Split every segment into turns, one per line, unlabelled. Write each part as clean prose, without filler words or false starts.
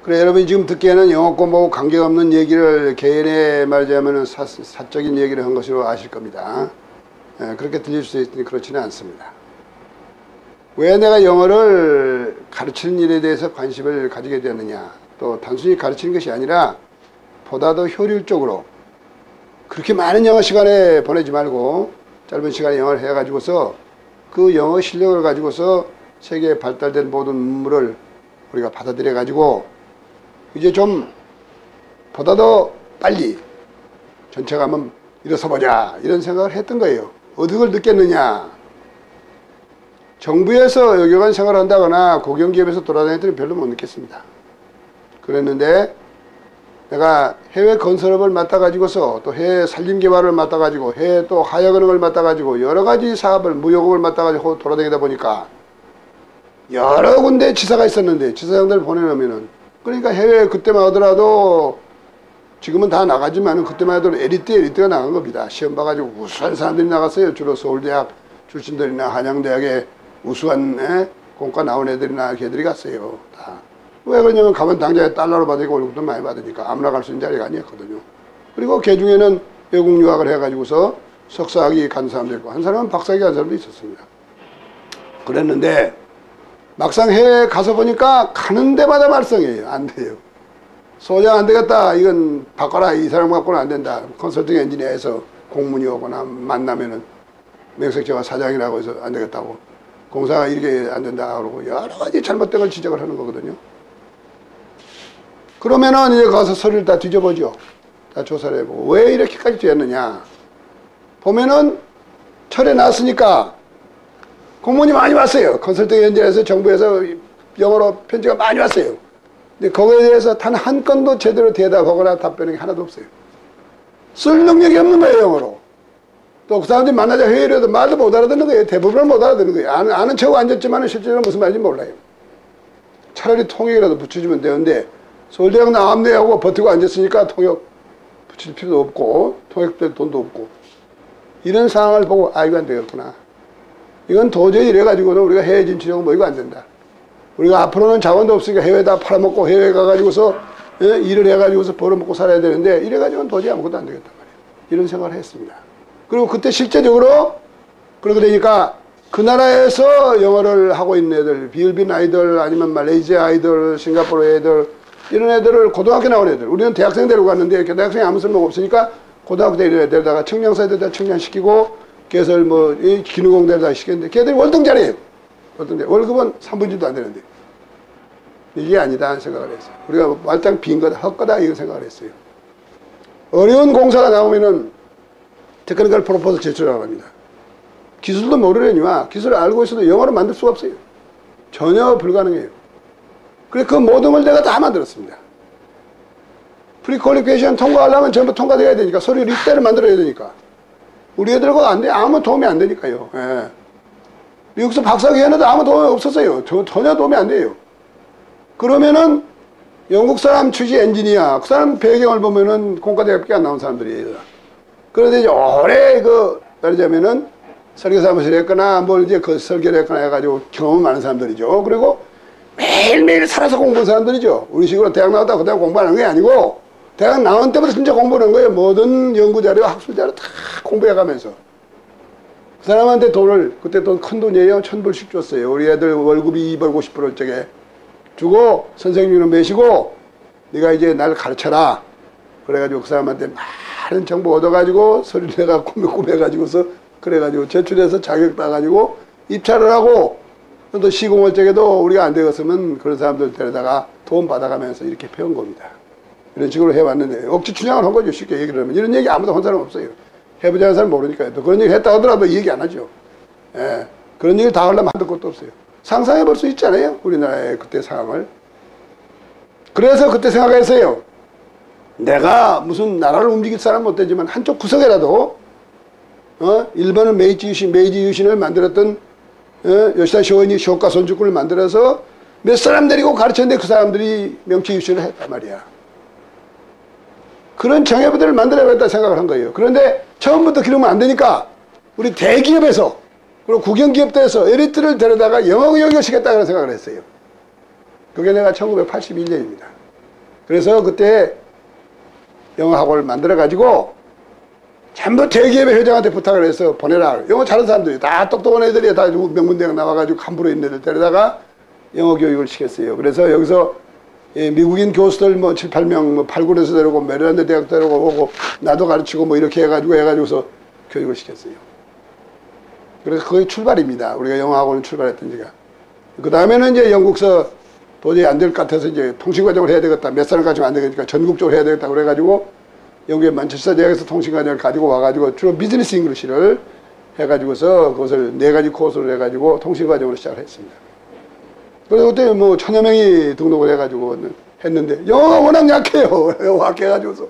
그래, 여러분이 지금 듣기에는 영어 공부하고 관계없는 얘기를 개인의 말하자면 사적인 얘기를 한 것으로 아실 겁니다. 그렇게 들릴 수 있으니 그렇지는 않습니다. 왜 내가 영어를 가르치는 일에 대해서 관심을 가지게 되었느냐, 또 단순히 가르치는 것이 아니라 보다 더 효율적으로 그렇게 많은 영어 시간에 보내지 말고 짧은 시간에 영어를 해가지고서 그 영어 실력을 가지고서 세계에 발달된 모든 문물을 우리가 받아들여 가지고 이제 좀 보다 더 빨리 전체가 한번 일어서 보자 이런 생각을 했던 거예요. 어느 걸 느꼈느냐, 정부에서 여기관 생활을 한다거나 공공기업에서 돌아다닐 때는 별로 못 느꼈습니다. 그랬는데 내가 해외 건설업을 맡아가지고서 또 해외 산림개발을 맡아가지고 해외 또 하역은행을 맡아가지고 여러가지 사업을 무역업을 맡아가지고 돌아다니다 보니까 여러 군데 지사가 있었는데 지사장들 보내놓으면은, 그러니까 해외 그때만 하더라도 지금은 다 나가지만 그때만 해도 엘리트가 나간 겁니다. 시험 봐가지고 우수한 사람들이 나갔어요. 주로 서울대학 출신들이나 한양대학에 우수한 공과 나온 애들이나 걔들이 갔어요. 다. 왜 그러냐면 가면 당장에 달러로 받으니까 월급도 많이 받으니까 아무나 갈 수 있는 자리가 아니었거든요. 그리고 걔 중에는 외국 유학을 해가지고서 석사학위 간 사람도 있고 한 사람은 박사학위 간 사람도 있었습니다. 그랬는데 막상 해외에 가서 보니까 가는 데마다 말썽이에요. 안 돼요. 소장 안 되겠다. 이건 바꿔라. 이 사람 갖고는 안 된다. 컨설팅 엔지니어에서 공문이 오거나 만나면은 명색제가 사장이라고 해서 안 되겠다고. 공사가 이렇게 안 된다. 그러고 여러 가지 잘못된 걸 지적을 하는 거거든요. 그러면은 이제 가서 서류를 다 뒤져보죠. 다 조사를 해보고. 왜 이렇게까지 되었느냐. 보면은 철에 났으니까 공문이 많이 왔어요. 컨설팅 엔지니어에서 정부에서 영어로 편지가 많이 왔어요. 근데 거기에 대해서 단 한 건도 제대로 대답하거나 답변이 하나도 없어요. 쓸 능력이 없는 거예요, 영어로. 또 그 사람들이 만나자 회의를 해도 말도 못 알아듣는 거예요. 대부분은 못 알아듣는 거예요. 아는 척 앉았지만 실제로는 무슨 말인지 몰라요. 차라리 통역이라도 붙여주면 되는데 서울대학 나왔네 하고 버티고 앉았으니까 통역 붙일 필요도 없고 통역될 돈도 없고 이런 상황을 보고 아 이거 안 되겠구나. 이건 도저히 이래가지고는 우리가 해외 진출하고 뭐 이거 안 된다. 우리가 앞으로는 자원도 없으니까 해외에다 팔아먹고 해외 가가지고서 일을 해가지고서 벌어먹고 살아야 되는데 이래가지고는 도저히 아무것도 안 되겠단 말이에요. 이런 생각을 했습니다. 그리고 그때 실제적으로 그러게 되니까 그 나라에서 영어를 하고 있는 애들, 필리핀 아이들 아니면 말레이시아 아이들, 싱가포르 애들 이런 애들을 고등학교 나온 애들, 우리는 대학생 데리고 갔는데 대학생이 아무 쓸모가 없으니까 고등학교 데려다가 청량사에다 청량시키고 개설 뭐 기능공 데려다 시켰는데 걔들이 월등잘해요. 월급은 3분의 1도 안 되는데 이게 아니다 하는 생각을 했어요. 우리가 말짱 빈 거다 헛거다 이런 생각을 했어요. 어려운 공사가 나오면은 테크니컬 프로포즈 제출하라고 합니다. 기술도 모르려니와 기술을 알고 있어도 영어로 만들 수가 없어요. 전혀 불가능해요. 그래서 그 모든 걸 내가 다 만들었습니다. 프리퀄리피케이션 통과하려면 전부 통과돼야 되니까 서류 리스트를 만들어야 되니까 우리 애들과 안 돼. 아무 도움이 안 되니까요. 예. 미국에서 박사학위 했는데 아무 도움이 없었어요. 전혀 도움이 안 돼요. 그러면은 영국 사람 출신 엔지니어, 그 사람 배경을 보면은 공과대학밖에 안 나온 사람들이에요. 그런데 이제 오래 말하자면은 설계사무실에 했거나 뭘 이제 그 설계를 했거나 해가지고 경험 많은 사람들이죠. 그리고 매일매일 살아서 공부한 사람들이죠. 우리 식으로 대학 나왔다 그 대학 공부하는 게 아니고 대학 나온 때부터 진짜 공부하는 거예요. 모든 연구자료, 학술자료 다 공부해가면서. 그 사람한테 돈을, 그때 돈 큰 돈이에요. 1,000불씩 줬어요. 우리 애들 월급이 2불 50불 쪽에 주고 선생님은 매시고 네가 이제 날 가르쳐라. 그래가지고 그 사람한테 많은 정보 얻어가지고 서류 내가 꾸며가지고서 그래가지고 제출해서 자격 따가지고 입찰을 하고 또 시공할 적에도 우리가 안 되었으면 그런 사람들 데려다가 돈 받아가면서 이렇게 배운 겁니다. 이런 식으로 해왔는데 억지 춘향을 한 거죠. 쉽게 얘기를 하면. 이런 얘기 아무도 한 사람 없어요. 해보지 않은 사람 모르니까요. 또 그런 얘기 했다 하더라도 얘기 안 하죠. 예. 그런 얘기를 다 하려면 한도 것도 없어요. 상상해 볼 수 있잖아요. 우리나라의 그때 상황을. 그래서 그때 생각했어요. 내가 무슨 나라를 움직일 사람 못 되지만 한쪽 구석에라도 일본은 메이지 유신을 만들었던 요시다 쇼인이 쇼카 손주꾼을 만들어서 몇 사람 데리고 가르쳤는데 그 사람들이 명치 유신을 했단 말이야. 그런 정예부대를 만들어야겠다 생각을 한 거예요. 그런데 처음부터 기르면 안 되니까 우리 대기업에서 그리고 국영기업들에서 엘리트를 데려다가 영어 교육을 시켰다고 생각을 했어요. 그게 내가 1981년입니다. 그래서 그때 영어학원을 만들어가지고 전부 대기업의 회장한테 부탁을 해서 보내라. 영어 잘하는 사람들이 다 똑똑한 애들이 다 명문대학 나와가지고 함부로 있는 애들 데려다가 영어 교육을 시켰어요. 그래서 여기서 미국인 교수들 뭐 7, 8명 뭐 8군에서 데려오고 메릴랜드 대학 데려오고 나도 가르치고 뭐 이렇게 해가지고서 교육을 시켰어요. 그래서 그게 출발입니다. 우리가 영어학원을 출발했던 지가. 그 다음에는 이제 영국서 도저히 안 될 것 같아서 이제 통신과정을 해야 되겠다. 몇 사람 가지고 안 되겠다. 전국적으로 해야 되겠다. 그래가지고 영국의 만체스터 대학에서 통신과정을 가지고 와가지고 주로 비즈니스 잉글리시를 해가지고서 그것을 4가지 코스로 해가지고 통신과정으로 시작을 했습니다. 그래서 그때 뭐 1000여 명이 등록을 해가지고 했는데 영어가 워낙 약해요. 영어가 약해가지고서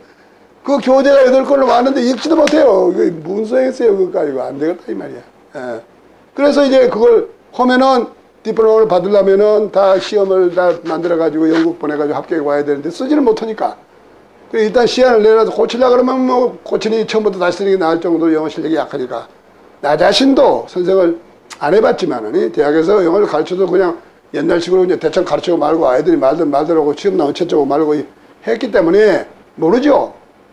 그 교재가 8권을 왔는데 읽지도 못해요. 이거 무슨 소용있어요. 그거 이거 안 되겠다 이 말이야. 예. 그래서 이제 그걸 하면은 디플로마를 받으려면은 다 시험을 다 만들어가지고 영국 보내가지고 합격이 와야 되는데 쓰지를 못하니까. 그래 일단 시안을 내놔서 고치려고 그러면 뭐 고치니 처음부터 다시 쓰는 게 나을 정도로 영어 실력이 약하니까. 나 자신도 선생을 안 해봤지만은 대학에서 영어를 가르쳐도 그냥 옛날식으로 이제 대충 가르치고 말고 아이들이 말든 말더라고 시험 나오면 채점하고 말고 했기 때문에 모르죠.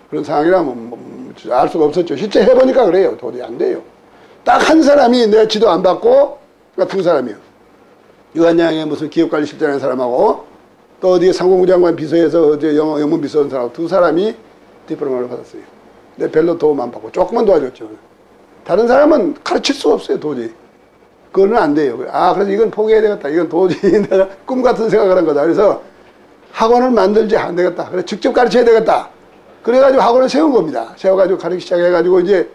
그런 상황이라면 알 수가 없었죠. 실제 해보니까 그래요. 도저히 안 돼요. 딱 한 사람이 내 지도 안 받고, 그러니까 2사람이요. 유한양의 무슨 기업관리실장이라는 사람하고, 또 어디에 상공부 장관 비서에서 어제 영문 비서 온 사람하고 2사람이 디플로마를 받았어요. 근데 별로 도움 안 받고, 조금만 도와줬죠. 다른 사람은 가르칠 수가 없어요, 도저히. 그거는 안 돼요. 아, 그래서 이건 포기해야 되겠다. 이건 도저히 내가 꿈 같은 생각을 한 거다. 그래서 학원을 만들지 안 되겠다. 그래서 직접 가르쳐야 되겠다. 그래가지고 학원을 세운 겁니다. 세워가지고 가르치기 시작해가지고 이제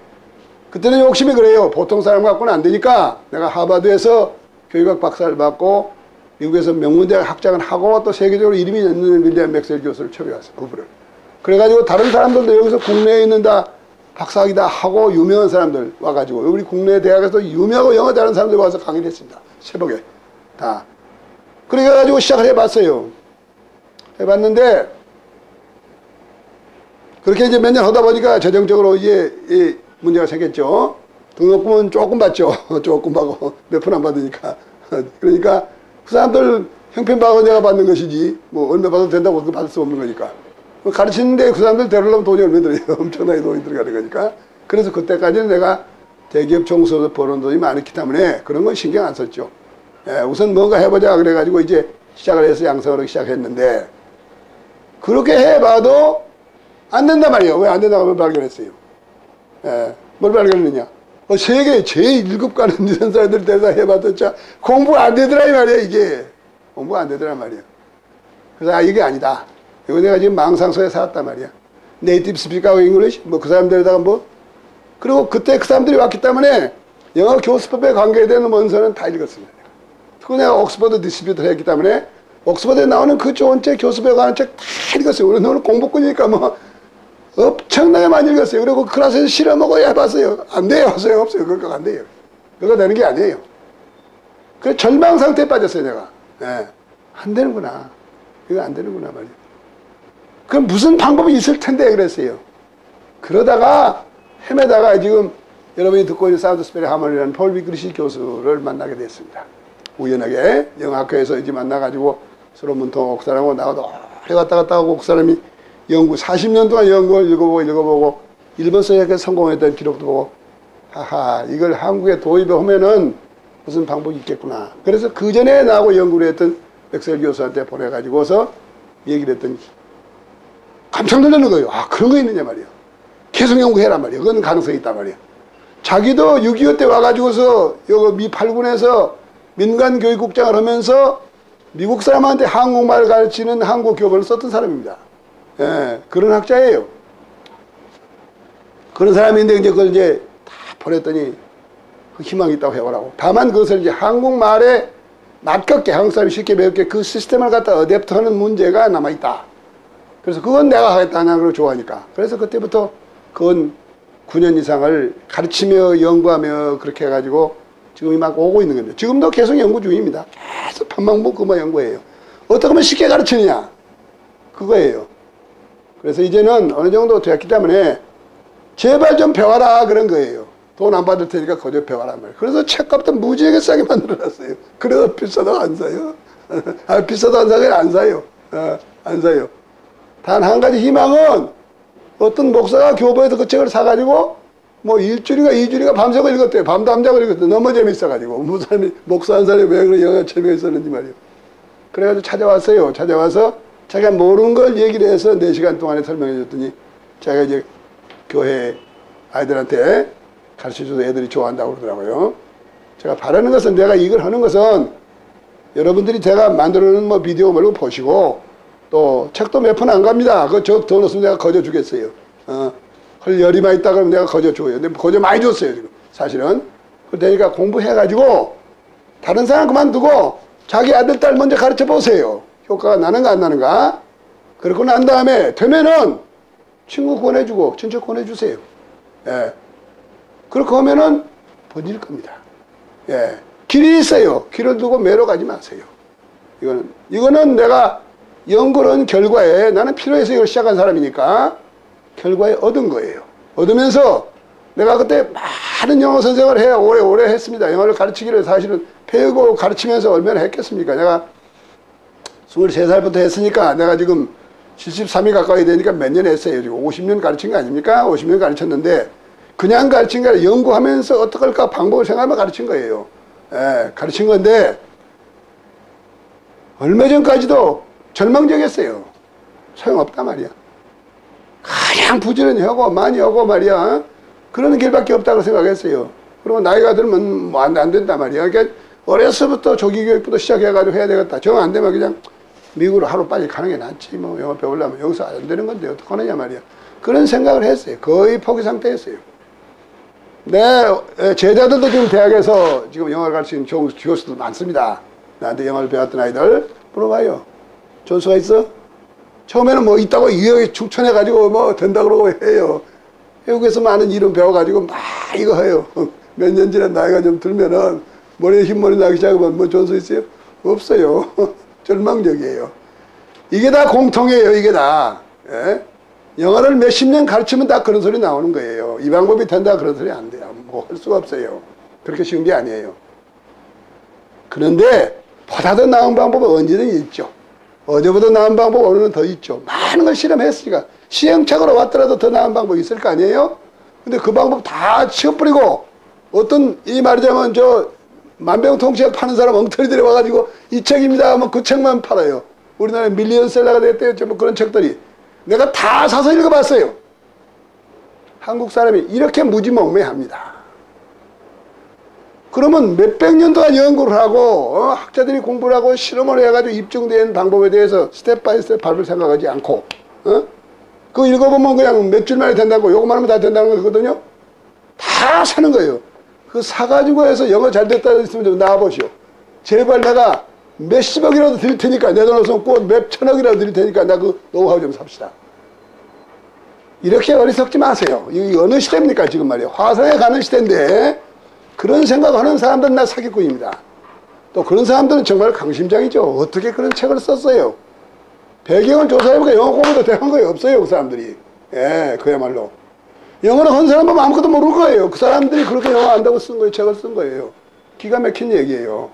그때는 욕심이 그래요. 보통 사람 갖고는 안 되니까 내가 하버드에서 교육학 박사를 받고 미국에서 명문대학 학장을 하고 또 세계적으로 이름이 있는 윌리엄 맥스웰 교수를 초빙했어요. 부부를. 그래가지고 다른 사람들도 여기서 국내에 있는 다 박사학위 다 하고 유명한 사람들 와가지고 우리 국내 대학에서 유명하고 영어 잘하는 사람들 와서 강의를 했습니다. 새벽에 다. 그래가지고 시작을 해봤어요. 해봤는데 그렇게 이제 몇 년 하다 보니까 재정적으로 이제 이 문제가 생겼죠. 등록금은 조금 받죠. 조금 받고 몇 푼 안 받으니까. 그러니까 그 사람들 형편받고 내가 받는 것이지 뭐 얼마 받아도 된다고 그거 받을 수 없는 거니까. 가르치는데 그 사람들 데려오려면 돈이 얼마 들어요. 엄청나게 돈이 들어가는 거니까. 그래서 그때까지는 내가 대기업 총수로서 버는 돈이 많았기 때문에 그런 건 신경 안 썼죠. 예, 우선 뭔가 해보자 그래가지고 이제 시작을 해서 양성을 하기 시작했는데 그렇게 해봐도 안 된단 말이에요. 왜 안 된다고 발견했어요. 예, 뭘 발견했느냐. 세계 제1급 가는 이런 사람들 대사 해봐도 자 공부가 안 되더라 이 말이야 이게. 공부가 안 되더란 말이야. 그래서 아 이게 아니다. 이거 내가 지금 망상소에 살았단 말이야. 네이티브 스피커 잉글리시 뭐 그 사람들에다가 뭐 그리고 그때 그 사람들이 왔기 때문에 영어 교수법에 관계되는 원서는 다 읽었습니다. 그리고 내가 옥스퍼드 디스피트를 했기 때문에 옥스퍼드에 나오는 그 좋은 책 교수법에 관한 책 다 읽었어요. 우리 너는 공부꾼이니까 뭐 엄청나게 많이 읽었어요. 그리고 클래스에서 실험하고 해봤어요. 안 돼요. 소용없어요. 그거 안 돼요. 그거 되는 게 아니에요. 그래서 절망 상태에 빠졌어요. 내가. 예. 안 되는구나. 이거 안 되는구나 말이에요. 그럼 무슨 방법이 있을 텐데 그랬어요. 그러다가 헤매다가 지금 여러분이 듣고 있는 사운드 스페리 하머니라는 폴 비그리시 교수를 만나게 됐습니다. 우연하게 영어학교에서 이제 만나가지고 서로 문통 그 사람하고 나가도 왔다 갔다 하고 그 사람이 연구 40년 동안 연구를 읽어보고 일본 서역에 성공했던 기록도 보고 하하 이걸 한국에 도입하면은 무슨 방법이 있겠구나. 그래서 그 전에 나하고 연구를 했던 맥스웰 교수한테 보내가지고서 얘기를 했더니 깜짝 놀라는 거예요. 아 그런 거 있느냐 말이야. 계속 연구해란 말이야. 그건 가능성이 있단 말이야. 자기도 6.25 때 와가지고서 여기 미 8군에서 민간교육국장을 하면서 미국 사람한테 한국말을 가르치는 한국 교본을 썼던 사람입니다. 예, 그런 학자예요. 그런 사람인데 이제 그걸 이제 다 보냈더니 그 희망이 있다고 해보라고. 다만 그것을 이제 한국말에 맞게 한국 사람이 쉽게 배웠게 그 시스템을 갖다 어댑트하는 문제가 남아있다. 그래서 그건 내가 하겠다는 걸 좋아하니까. 그래서 그때부터 그건 9년 이상을 가르치며 연구하며 그렇게 해가지고 지금이 막 오고 있는 겁니다. 지금도 계속 연구 중입니다. 계속 반방부 그만 연구해요. 어떻게 하면 쉽게 가르치느냐. 그거예요. 그래서 이제는 어느 정도 되었기 때문에 제발 좀 배워라 그런 거예요. 돈 안 받을 테니까 거저 배워라 말이에요. 그래서 책값도 무지하게 싸게 만들어놨어요. 그래도 비싸도 안 사요. 아, 비싸도 안 사요. 안 사요. 안 사요. 단 한 가지 희망은 어떤 목사가 교보에서 그 책을 사가지고 뭐 일주일인가 이주일인가 밤새고 읽었대요. 밤도 안 자고 읽었대요. 너무 재밌어가지고. 무슨 사람이, 목사 한 사람이 왜 그런 영화 재미가 있었는지 말이에요. 그래가지고 찾아왔어요. 찾아와서 자기가 모르는 걸 얘기를 해서 4시간 동안에 설명해 줬더니 자기가 이제 교회 아이들한테 가르쳐줘도 애들이 좋아한다고 그러더라고요. 제가 바라는 것은, 내가 이걸 하는 것은 여러분들이 제가 만들어 놓은 뭐 비디오 말고 보시고, 또 책도 몇 편 안 갑니다. 그거 저 돈 없으면 내가 거저 주겠어요. 할 열이만 있다 그러면 내가 거저 줘요. 근데 거저 많이 줬어요, 지금. 사실은. 그러니까 공부해가지고 다른 사람 그만두고 자기 아들, 딸 먼저 가르쳐 보세요. 효과가 나는가 안 나는가. 그러고 난 다음에 되면은 친구 권해주고 친척 권해주세요. 예. 그렇게 하면은 번질 겁니다. 예. 길이 있어요. 길을 두고 매로 가지 마세요. 이거는 내가 연구를 한 결과에, 나는 필요해서 이걸 시작한 사람이니까 결과에 얻은 거예요. 얻으면서 내가 그때 많은 영어 선생을 오래 했습니다. 영어를 가르치기를 사실은 배우고 가르치면서 얼마나 했겠습니까? 내가 23살부터 했으니까 내가 지금 73이 가까이 되니까 몇 년 했어요. 지금 50년 가르친 거 아닙니까? 50년 가르쳤는데 그냥 가르친 게 아니라 연구하면서 어떻게 할까 방법을 생각하며 가르친 거예요. 예, 가르친 건데 얼마 전까지도 절망적이었어요. 소용없단 말이야. 그냥 부지런히 하고 많이 하고 말이야. 그러는 길밖에 없다고 생각했어요. 그리고 나이가 들면 뭐 안 된단 말이야. 그러니까 어려서부터 조기교육부터 시작해가지고 해야 되겠다. 정 안 되면 그냥 미국으로 하루 빨리 가는 게 낫지. 뭐 영어 배우려면 여기서 안 되는 건데 어떡하느냐 말이야. 그런 생각을 했어요. 거의 포기 상태였어요. 내 제자들도 지금 대학에서 지금 영어를 가르치는 좋은 교수들 많습니다. 나한테 영어를 배웠던 아이들 물어봐요. 전수가 있어? 처음에는 뭐 있다고 이렇게 추천해가지고 뭐 된다 그러고 해요. 외국에서 많은 이름 배워가지고 막 이거 해요. 몇 년 지난 나이가 좀 들면은 머리에 흰머리 나기 시작하면 뭐 전수 있어요? 없어요. 절망적이에요. 이게 다 공통이에요. 이게 다. 예? 영어를 몇십 년 가르치면 다 그런 소리 나오는 거예요. 이 방법이 된다 그런 소리 안 돼요. 뭐 할 수가 없어요. 그렇게 쉬운 게 아니에요. 그런데 보다 더 나은 방법은 언제든지 있죠. 어제보다 나은 방법 오늘은 더 있죠. 많은 걸 실험했으니까 시행착오로 왔더라도 더 나은 방법이 있을 거 아니에요? 근데 그 방법 다 치워버리고 어떤 이 말하자면 저 만병통치약 파는 사람 엉터리들이 와가지고 이 책입니다 하면 그 책만 팔아요. 우리나라에 밀리언셀러가 됐대요. 뭐 그런 책들이. 내가 다 사서 읽어봤어요. 한국 사람이 이렇게 무지몽매합니다. 그러면 몇백 년 동안 연구를 하고 학자들이 공부를 하고 실험을 해가지고 입증된 방법에 대해서 스텝 바이 스텝 밟을 생각하지 않고 그거 읽어보면 그냥 몇 줄 만에 된다고 요것만 하면 다 된다는 거거든요. 다 사는 거예요. 그거 사가지고 해서 영어 잘 됐다 했으면 좀 나와보시오. 제발 내가 몇십억이라도 드릴 테니까 내 돈 없으면 꼭 몇천억이라도 드릴 테니까 나 그 노하우 좀 삽시다. 이렇게 어리석지 마세요. 이 어느 시대입니까 지금 말이에요. 화성에 가는 시대인데 그런 생각하는 사람들은 나 사기꾼입니다. 또 그런 사람들은 정말 강심장이죠. 어떻게 그런 책을 썼어요. 배경을 조사해보니까 영어 공부도 대한 거예요. 없어요 그 사람들이. 예, 그야말로 영어를 한 사람은 아무것도 모를 거예요. 그 사람들이 그렇게 영어 안다고 쓴 거예요. 책을 쓴 거예요. 기가 막힌 얘기예요.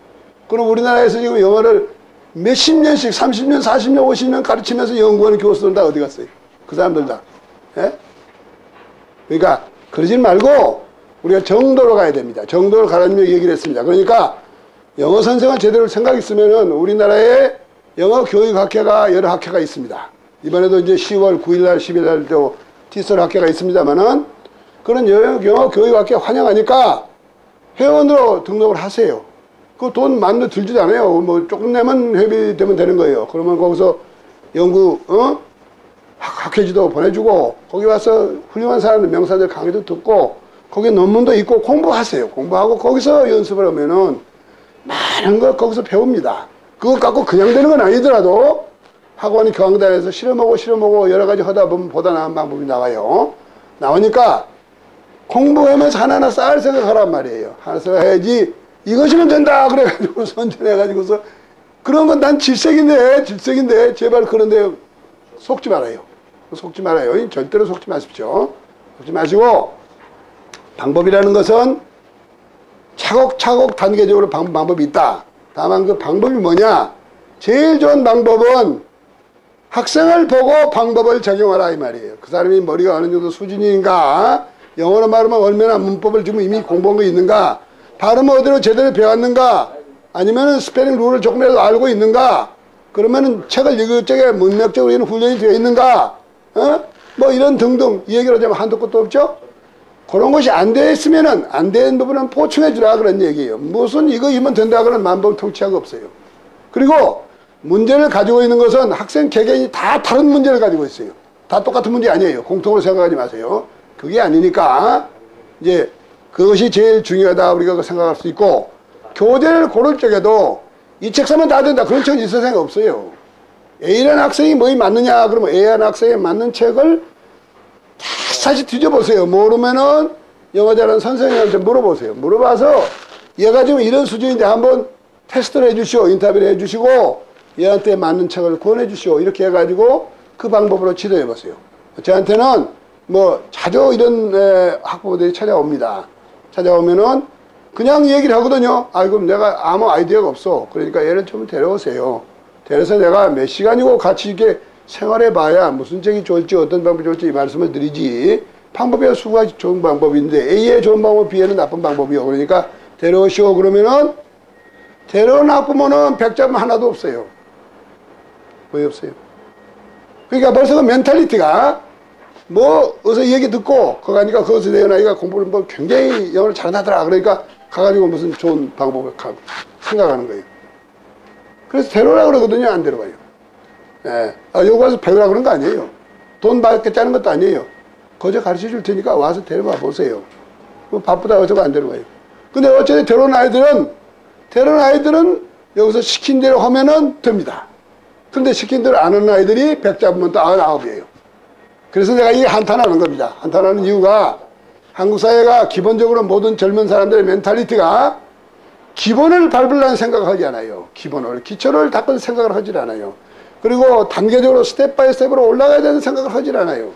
그럼 우리나라에서 지금 영어를 몇십 년씩 30년 40년 50년 가르치면서 연구하는 교수들은 다 어디 갔어요? 그 사람들 다. 예? 그러니까 그러지 말고 우리가 정도로 가야 됩니다. 정도로 가라님이 얘기를 했습니다. 그러니까 영어 선생은 제대로 생각 있으면은 우리나라에 영어 교육학회가 여러 학회가 있습니다. 이번에도 이제 10월 9일날 10일날도 티솔 학회가 있습니다만은 그런 영어 교육학회 환영하니까 회원으로 등록을 하세요. 그 돈 많이 들지도 않아요. 뭐 조금 내면 회비되면 되는 거예요. 그러면 거기서 연구 학회지도 보내주고 거기 와서 훌륭한 사람들 명사들 강의도 듣고 거기 논문도 있고 공부하세요. 공부하고 거기서 연습을 하면은 많은 걸 거기서 배웁니다. 그것 갖고 그냥 되는 건 아니더라도 학원이 교황단에서 실험하고 여러 가지 하다 보면 보다 나은 방법이 나와요. 나오니까 공부하면서 하나하나 쌓을 생각하란 말이에요. 하나 생각해야지 이것이면 된다 그래가지고 선전해가지고서 그런 건 난 질색인데 제발 그런데 속지 말아요. 속지 말아요. 절대로 속지 마십시오. 속지 마시고 방법이라는 것은 차곡차곡 단계적으로 방법이 있다. 다만 그 방법이 뭐냐? 제일 좋은 방법은 학생을 보고 방법을 적용하라 이 말이에요. 그 사람이 머리가 어느 정도 수준인가, 영어로 말하면 얼마나 문법을 지금 이미 공부한 거 있는가, 발음을 어디로 제대로 배웠는가, 아니면은 스페링 룰을 조금이라도 알고 있는가, 그러면은 책을 이것저것 문맥적으로 이런 훈련이 되어 있는가, 뭐 이런 등등 이 얘기를 하자면 한도 끝도 없죠. 그런 것이 안 되어 있으면은 안 되는 부분은 보충해 주라 그런 얘기예요. 무슨 이거이면 된다 그런 만병통치약 없어요. 그리고 문제를 가지고 있는 것은 학생 개개인이 다 다른 문제를 가지고 있어요. 다 똑같은 문제 아니에요. 공통으로 생각하지 마세요. 그게 아니니까 이제 그것이 제일 중요하다 우리가 생각할 수 있고, 교재를 고를 적에도 이 책 사면 다 된다 그런 책은 있을 생각 없어요. A라는 학생이 뭐에 맞느냐 그러면 A라는 학생에 맞는 책을 다시 뒤져보세요. 모르면은 영어 잘하는 선생님한테 물어보세요. 물어봐서 얘가 지금 이런 수준인데 한번 테스트를 해주시오. 인터뷰를 해주시고 얘한테 맞는 책을 권해 주시오. 이렇게 해가지고 그 방법으로 지도해 보세요. 저한테는 뭐 자주 이런 학부모들이 찾아옵니다. 찾아오면은 그냥 얘기를 하거든요. 아, 그럼 내가 아무 아이디어가 없어. 그러니까 얘를 좀 데려오세요. 데려서 내가 몇 시간이고 같이 이렇게 생활해 봐야 무슨 책이 좋을지 어떤 방법이 좋을지 이 말씀을 드리지, 방법이야 수가 좋은 방법인데 A의 좋은 방법 B에는 나쁜 방법이요. 그러니까 데려오시오. 그러면은 데려온 학부모는 100점 하나도 없어요. 왜 없어요? 그러니까 벌써 그 멘탈리티가 뭐 어서 얘기 듣고 그거 가니까 그것에 대한 아이가 공부를 뭐 굉장히 영어를 잘하더라. 그러니까 가가지고 무슨 좋은 방법을 생각하는 거예요. 그래서 데려오라 그러거든요. 안 데려와요. 예. 여기 와서 배우라 그런 거 아니에요. 돈 받겠다는 것도 아니에요. 거저 가르쳐 줄 테니까 와서 데려와 보세요. 뭐 바쁘다 어쩌고 안 데려와요. 근데 어쨌든 데려온 아이들은 여기서 시킨 대로 하면은 됩니다. 근데 시킨 대로 안 하는 아이들이 100 잡으면 또 99이에요. 그래서 내가 이게 한탄하는 겁니다. 한탄하는 이유가 한국 사회가 기본적으로 모든 젊은 사람들의 멘탈리티가 기본을 밟으려는 생각을 하지 않아요. 기초를 닦을 생각을 하질 않아요. 그리고 단계적으로 스텝 바이 스텝으로 올라가야 되는 생각을 하질 않아요.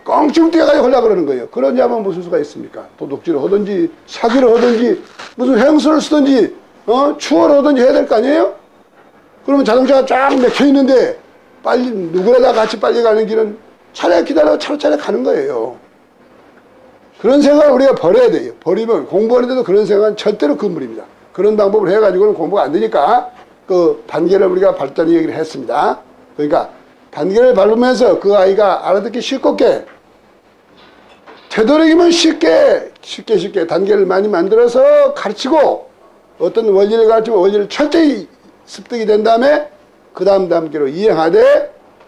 껑충 뛰어가지고 하려고 그러는 거예요. 그러냐면 무슨 수가 있습니까? 도둑질을 하든지 사기를 하든지 무슨 행수를 쓰든지 추월을 하든지 해야 될 거 아니에요? 그러면 자동차가 쫙 막혀 있는데 빨리 누구나 다 같이 빨리 가는 길은 차례 기다려 차례차례 가는 거예요. 그런 생각을 우리가 버려야 돼요. 버리면 공부하는데도 그런 생각은 절대로 금물입니다. 그런 방법을 해가지고는 공부가 안 되니까 그 단계를 우리가 밟자는 얘기를 했습니다. 그러니까 단계를 밟으면서 그 아이가 알아듣기 쉽게 되도록이면 쉽게 단계를 많이 만들어서 가르치고 어떤 원리를 가르치고 원리를 철저히 습득이 된 다음에 그 다음 단계로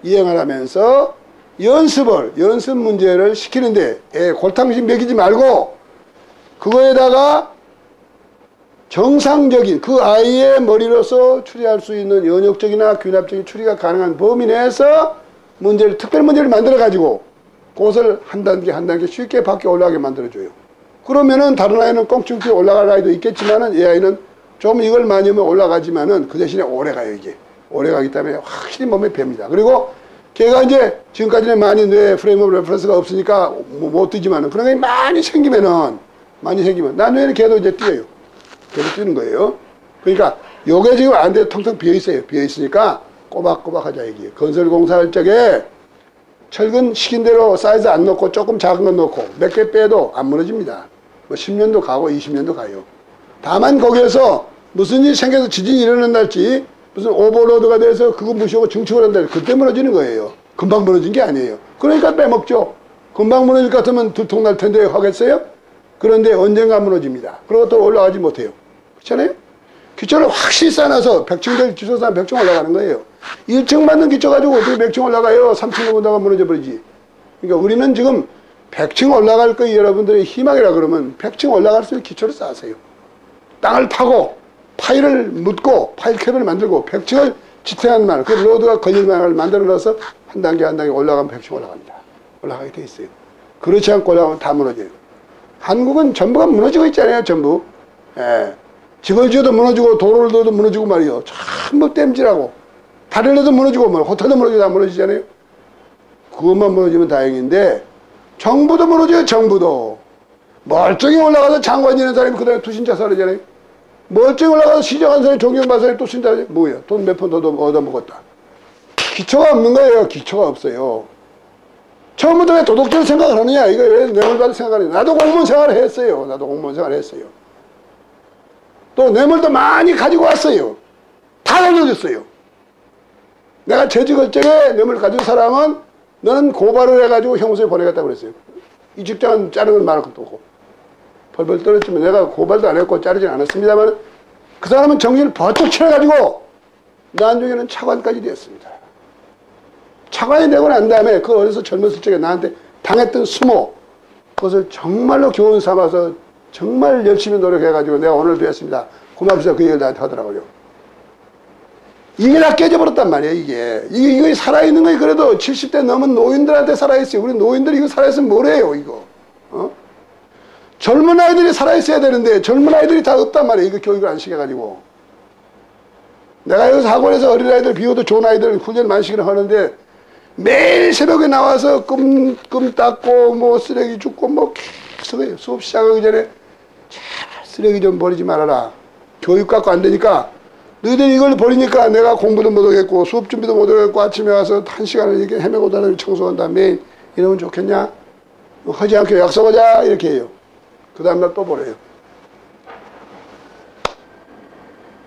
이행하면서 연습 문제를 시키는데 골탕식 먹이지 말고 그거에다가 정상적인 그 아이의 머리로서 추리할 수 있는 연역적이나 귀납적인 추리가 가능한 범위 내에서 특별 문제를 만들어 가지고 그것을 한 단계 쉽게 밖에 올라가게 만들어줘요. 그러면은 다른 아이는 꽁충 뛰어 올라갈 아이도 있겠지만은 이 아이는 좀 이걸 많이 하면 올라가지만은 그 대신에 오래 가요. 이게 오래 가기 때문에 확실히 몸에 뻵니다. 그리고 걔가 이제 지금까지는 많이 뇌 프레임 오브 레퍼런스가 없으니까 못 뛰지만은 그런 게 많이 생기면 나중에는 걔도 이제 뛰어요. 걔도 뛰는 거예요. 그러니까 요게 지금 안 돼. 텅텅 비어 있어요. 비어 있으니까 꼬박꼬박 하자 이게. 건설 공사할 적에 철근 시킨 대로 사이즈 안 넣고 조금 작은 거 넣고 몇 개 빼도 안 무너집니다. 뭐 10년도 가고 20년도 가요. 다만 거기에서 무슨 일이 생겨서 지진이 일어난달지 무슨 오버로드가 돼서 그거 무시하고 증축을 한다. 그때 무너지는 거예요. 금방 무너진 게 아니에요. 그러니까 빼먹죠. 금방 무너질 것 같으면 들통날 텐데 하겠어요? 그런데 언젠가 무너집니다. 그리고 또 올라가지 못해요. 그렇잖아요? 기초를 확실히 쌓아놔서 100층 기초 쌓아 100층 올라가는 거예요. 1층 맞는 기초 가지고 어떻게 100층 올라가요? 3층 넘어다가 무너져 버리지. 그러니까 우리는 지금 100층 올라갈 거예요. 여러분들의 희망이라 그러면 100층 올라갈 수 있는 기초를 쌓으세요. 땅을 파고 파일을 묻고 파일 캡을 만들고 100층을 지탱하는 말, 그 로드가 걸릴만을 만들어 놔서 한 단계 올라가면 100층 올라갑니다. 올라가게 돼 있어요. 그렇지 않고 올라가면 다 무너져요. 한국은 전부가 무너지고 있잖아요. 전부. 집을 지어도 무너지고 도로를 넣어도 무너지고 말이요. 전부 땜질하고 다리를 넣어도 무너지고 호텔도 무너지고 다 무너지잖아요. 그것만 무너지면 다행인데 정부도 무너져요. 정부도. 멀쩡히 올라가서 장관 지는 사람이 그 다음에 투신자 살아잖아요. 멀쩡히 올라가서 시장한 사람이 존경받은 사람이 또 신자 뭐야. 돈 몇 푼 더 얻어먹었다. 기초가 없는 거예요. 기초가 없어요. 처음부터 왜 도덕적으로 생각을 하느냐? 이거 왜 뇌물받을 생각을 하느냐? 나도 공무원 생활을 했어요. 나도 공무원 생활을 했어요. 또 뇌물도 많이 가지고 왔어요. 다 날려줬어요. 내가 재직을 적에 뇌물 가진 사람은 너는 고발을 해가지고 형무소에 보내겠다고 그랬어요. 이 직장은 자르는 말할 것도 없고. 벌벌 떨었지만 내가 고발도 안 했고 자르진 않았습니다만 그 사람은 정신을 버쩍 차려가지고 나중에는 차관까지 되었습니다. 차관이 되고 난 다음에 그 어려서 젊었을 적에 나한테 당했던 수모 그것을 정말로 교훈 삼아서 정말 열심히 노력해가지고 내가 오늘 배웠습니다. 고맙습니다. 그 얘기를 나한테 하더라고요. 이게 다 깨져버렸단 말이에요. 이게 살아있는 거예요. 그래도 70대 넘은 노인들한테 살아있어요. 우리 노인들이 이거 살아있으면 뭐래요 이거. 젊은 아이들이 살아있어야 되는데 젊은 아이들이 다 없단 말이에요. 이거 교육을 안 시켜가지고. 내가 여기서 학원에서 어린아이들 비워도 좋은 아이들 훈련 많이 시키려 하는데 매일 새벽에 나와서 끔 닦고 뭐 쓰레기 줍고 뭐 계속 해요. 수업 시작하기 전에 제발 쓰레기 좀 버리지 말아라. 교육 갖고 안 되니까 너희들이 이걸 버리니까 내가 공부도 못하겠고 수업 준비도 못하겠고 아침에 와서 1시간을 이렇게 헤매고 다니고 청소한다. 매일 이러면 좋겠냐? 하지 않게 약속하자 이렇게 해요. 그 다음날 또 버려요.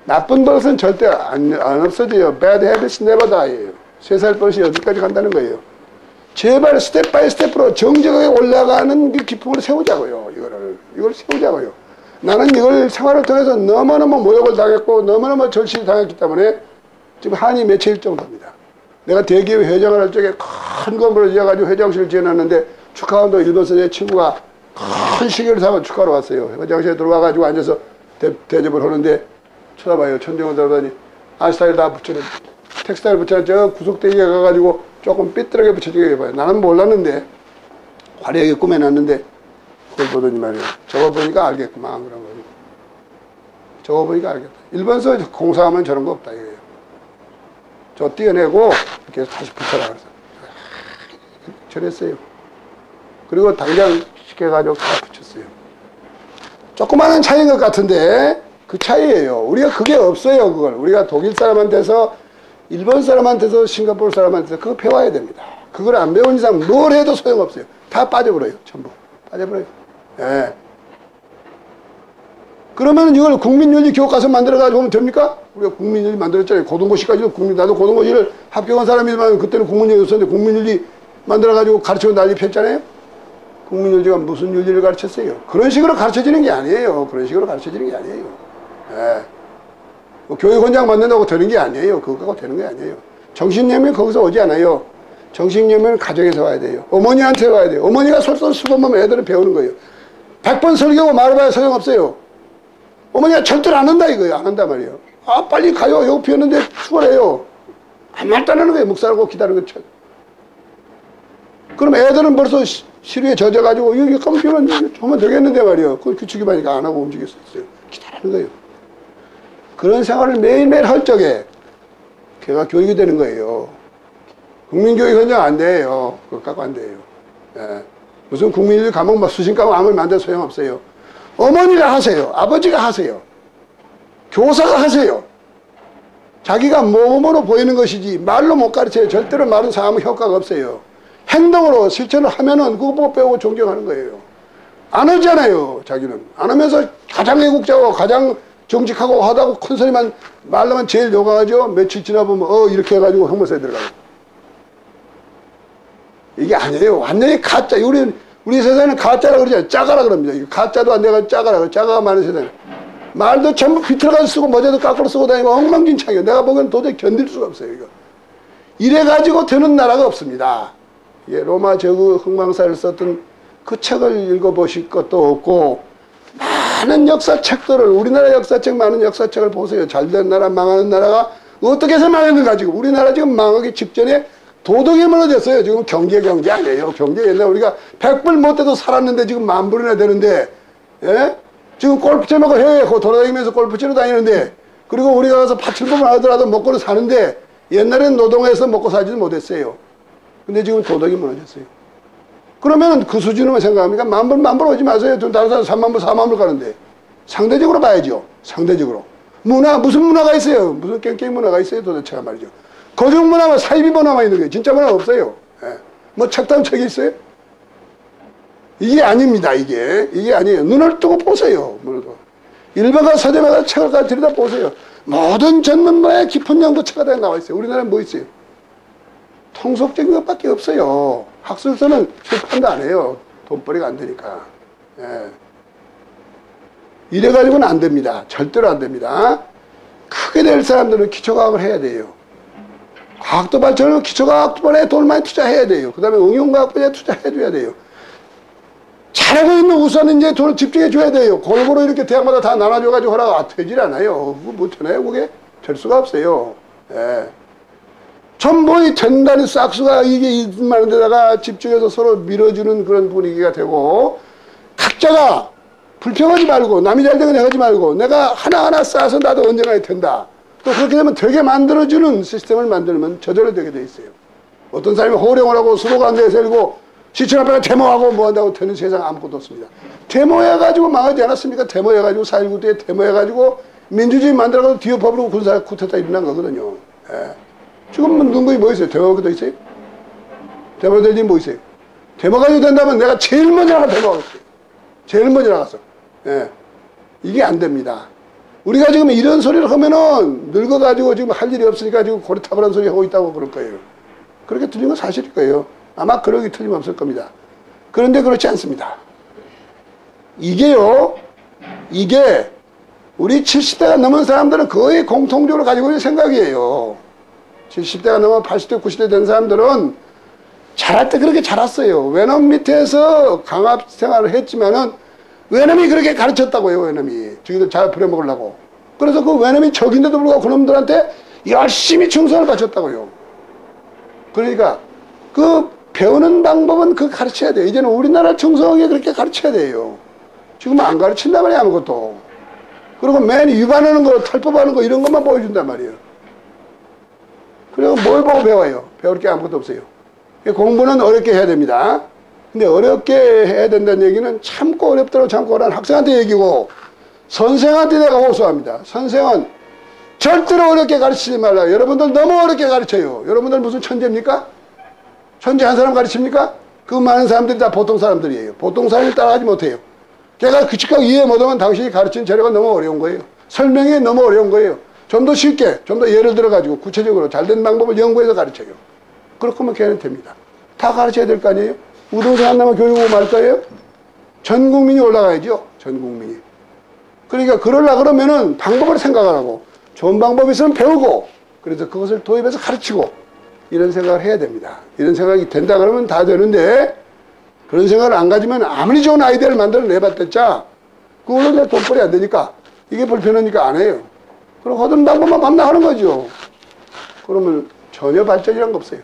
나쁜 버릇은 절대 안 없어져요. Bad habits never die예요. 쇠살 버릇이 어디까지 간다는 거예요. 제발 스텝 바이 스텝으로 정직하게 올라가는 그 기풍을 세우자고요. 이걸 세우자고요. 나는 이걸 생활을 통해서 너무너무 모욕을 당했고 너무너무 절실히 당했기 때문에 지금 한이 맺혀일 정도입니다. 내가 대기업 회장을 할 적에 큰 건물을 지어가지고 회장실을 지어놨는데 축하한다고 일본에서 내 친구가 큰 시계를 사고 축하하러 왔어요. 회장실에 들어와가지고 앉아서 대접을 하는데 쳐다봐요. 천정을 들어다니 아스타일 다 붙여놓은 텍스타일 붙여놓은 저 구석대기에 가가지고 조금 삐뚤하게 붙여주게 해봐요. 나는 몰랐는데 화려하게 꾸며놨는데 그걸 보더니 말이에요. 저거 보니까 알겠구만 그런 거죠. 저거 보니까 알겠다. 일본에서 공사하면 저런 거 없다 이거예요. 저 띄어내고 이렇게 다시 붙여라 그래서 저랬어요. 그리고 당장 시켜가지고 다 붙였어요. 조그마한 차이인 것 같은데 그 차이예요. 우리가 그게 없어요. 그걸 우리가 독일 사람한테서 일본 사람한테서 싱가포르 사람한테서 그거 배워야 됩니다. 그걸 안 배운 이상 뭘 해도 소용없어요. 다 빠져버려요. 전부 빠져버려요. 예. 그러면 이걸 국민윤리 교과서 만들어가지고 하면 됩니까? 우리가 국민윤리 만들었잖아요. 고등고시까지도 나도 고등고시를 합격한 사람이지만 그때는 국민윤리 없었는데 국민윤리 만들어가지고 가르치고 난리 폈잖아요. 국민윤리가 무슨 윤리를 가르쳤어요? 그런 식으로 가르쳐지는 게 아니에요. 그런 식으로 가르쳐지는 게 아니에요. 예. 뭐 교육원장 만든다고 되는 게 아니에요. 그거 갖고 되는 게 아니에요. 정신념이 거기서 오지 않아요. 정신념은 가정에서 와야 돼요. 어머니한테 와야 돼요. 어머니가 솔선수범하면 애들은 배우는 거예요. 100번 설교하고 말해봐야 소용없어요. 어머니가 절대로 안 한다 이거예요. 안 한단 말이에요. 아 빨리 가요. 여기 피었는데 추월해요. 아무 말도 안 하는 거예요. 묵살고 기다리는 거. 그럼 애들은 벌써 시류에 젖어가지고 여기 컴퓨터는 하면 되겠는데 말이에요. 그 규칙이 많으니까 안 하고 움직였어요. 기다리는 거예요. 그런 생활을 매일매일 할 적에 걔가 교육이 되는 거예요. 국민교육 현장 안 돼요. 그거 갖고 안 돼요. 예. 무슨 국민교육 과목 막 수신 과목 아무리 만들어 소용없어요. 어머니가 하세요. 아버지가 하세요. 교사가 하세요. 자기가 몸으로 보이는 것이지 말로 못 가르쳐요. 절대로 말은 아무 효과가 없어요. 행동으로 실천을 하면은 그거 보고 배우고 존경하는 거예요. 안 하잖아요. 자기는. 안 하면서 가장 애국자고 가장 정직하고 하다고 큰 소리만 말로만 제일 욕하죠. 며칠 지나보면 이렇게 해가지고 형무소에 들어가요. 이게 아니에요. 완전히 가짜. 우리 세상에는 가짜라 그러잖아요. 짜가라 그럽니다. 가짜도 안 돼가지고 짜가라. 짜가가 많은 세상에. 말도 전부 비틀어가지고 쓰고 모자도 거꾸로 쓰고 다니고 엉망진창이에요. 내가 보기엔 도저히 견딜 수가 없어요. 이거. 이래가지고 되는 나라가 없습니다. 예, 로마 저그 흥망사를 썼던 그 책을 읽어보실 것도 없고 많은 역사책들을 우리나라 역사책 많은 역사책을 보세요. 잘된 나라 망하는 나라가 어떻게 해서 망했는가 지금 우리나라 지금 망하기 직전에 도덕이 무너졌어요. 지금 경제 아니에요. 경제 옛날 우리가 100불 못해도 살았는데 지금 10,000불이나 되는데 예? 지금 골프 쳐먹고 해외에 돌아다니면서 골프 치러 다니는데 그리고 우리가 가서 8,000불만 하더라도 먹고는 사는데 옛날에는 노동해서 먹고 살지도 못했어요. 근데 지금 도덕이 무너졌어요. 그러면 그 수준으로 생각합니까? 10,000불 오지 마세요. 다른 사람 30,000불, 40,000불 가는데 상대적으로 봐야죠. 상대적으로. 무슨 문화가 있어요? 무슨 깽깽 문화가 있어요? 도대체가 말이죠. 고정문화만 사이비만 남아있는 거예요. 진짜 문화 없어요. 예. 뭐 책당 책이 있어요? 이게 아닙니다. 이게 아니에요. 눈을 뜨고 보세요. 일본과 서점에다 책을 다 들여다 보세요. 모든 전문가의 깊은 연구 책가 나와 있어요. 우리나라는 뭐 있어요? 통속적인 것밖에 없어요. 학술서는 출판도 안 해요. 돈벌이가 안 되니까. 예. 이래가지고는 안 됩니다. 절대로 안 됩니다. 크게 될 사람들은 기초과학을 해야 돼요. 과학도 발전하면 기초과학 분야에 돈을 많이 투자해야 돼요. 그 다음에 응용과학 분야에 투자해줘야 돼요. 잘하고 있는 우수한 이제 돈을 집중해줘야 돼요. 골고루 이렇게 대학마다 다 나눠줘가지고 하라고 되질 않아요. 그거 못하나요, 그게? 될 수가 없어요. 예. 전부 이 된다는 싹수가 이게 있는 데다가 집중해서 서로 밀어주는 그런 분위기가 되고, 각자가 불평하지 말고, 남이 잘 되고 내가 하지 말고, 내가 하나하나 쌓아서 나도 언젠가 된다. 또 그렇게 되면 되게 만들어주는 시스템을 만들면 저절로 되게 돼 있어요. 어떤 사람이 호령을 하고 수도관 내에 세우고 시청 앞에 데모하고 뭐 한다고 되는 세상 아무것도 없습니다. 데모해가지고 망하지 않았습니까? 데모해가지고 4.19 때 데모해가지고 민주주의 만들어가지고 뒤에 법으로 군사 쿠데타 일어난 거거든요. 예. 지금 눈거이 뭐 있어요? 데모가 더 있어요? 데모 될 일이 뭐 있어요? 데모 가지고 된다면 내가 제일 먼저 나가 데모하겠어요. 제일 먼저 나갔어. 예. 이게 안 됩니다. 우리가 지금 이런 소리를 하면은 늙어가지고 지금 할 일이 없으니까 지금 고리타분한 소리 하고 있다고 그럴 거예요. 그렇게 들린 건 사실일 거예요. 아마 그러기 틀림없을 겁니다. 그런데 그렇지 않습니다. 이게요, 이게 우리 70대가 넘은 사람들은 거의 공통적으로 가지고 있는 생각이에요. 70대가 넘어 80대, 90대 된 사람들은 자랄 때 그렇게 자랐어요. 외놈 밑에서 강압 생활을 했지만은 외놈이 그렇게 가르쳤다고요, 외놈이. 저기들 잘 부려먹으려고. 그래서 그 외놈이 적인데도 불구하고 그놈들한테 열심히 충성을 바쳤다고요. 그러니까 그 배우는 방법은 그 가르쳐야 돼요. 이제는 우리나라 충성하게 그렇게 가르쳐야 돼요. 지금은 안 가르친단 말이에요, 아무것도. 그리고 맨 위반하는 거, 탈법하는 거 이런 것만 보여준단 말이에요. 그리고 뭘 보고 배워요? 배울 게 아무것도 없어요. 공부는 어렵게 해야 됩니다. 근데 어렵게 해야 된다는 얘기는 참고 어렵더라고 참고 어려운 학생한테 얘기고, 선생한테 내가 호소합니다. 선생은 절대로 어렵게 가르치지 말라. 여러분들 너무 어렵게 가르쳐요. 여러분들 무슨 천재입니까? 천재 한 사람 가르칩니까? 그 많은 사람들이 다 보통 사람들이에요. 보통 사람을 따라가지 못해요. 걔가 규칙하게 이해 못하면 당신이 가르친 재료가 너무 어려운 거예요. 설명이 너무 어려운 거예요. 좀 더 쉽게, 좀 더 예를 들어가지고 구체적으로 잘된 방법을 연구해서 가르쳐요. 그렇게 하면 걔는 됩니다. 다 가르쳐야 될 거 아니에요? 우등생 안 나면 교육을 말 거예요? 전 국민이 올라가야죠. 전 국민이. 그러니까 그러려고 그러면은 방법을 생각하라고. 좋은 방법이 있으면 배우고, 그래서 그것을 도입해서 가르치고, 이런 생각을 해야 됩니다. 이런 생각이 된다 그러면 다 되는데, 그런 생각을 안 가지면 아무리 좋은 아이디어를 만들어 내봤댔자, 그걸로 내 돈벌이 안 되니까, 이게 불편하니까 안 해요. 그럼 하던 방법만 밤낮 하는 거죠. 그러면 전혀 발전이란 거 없어요.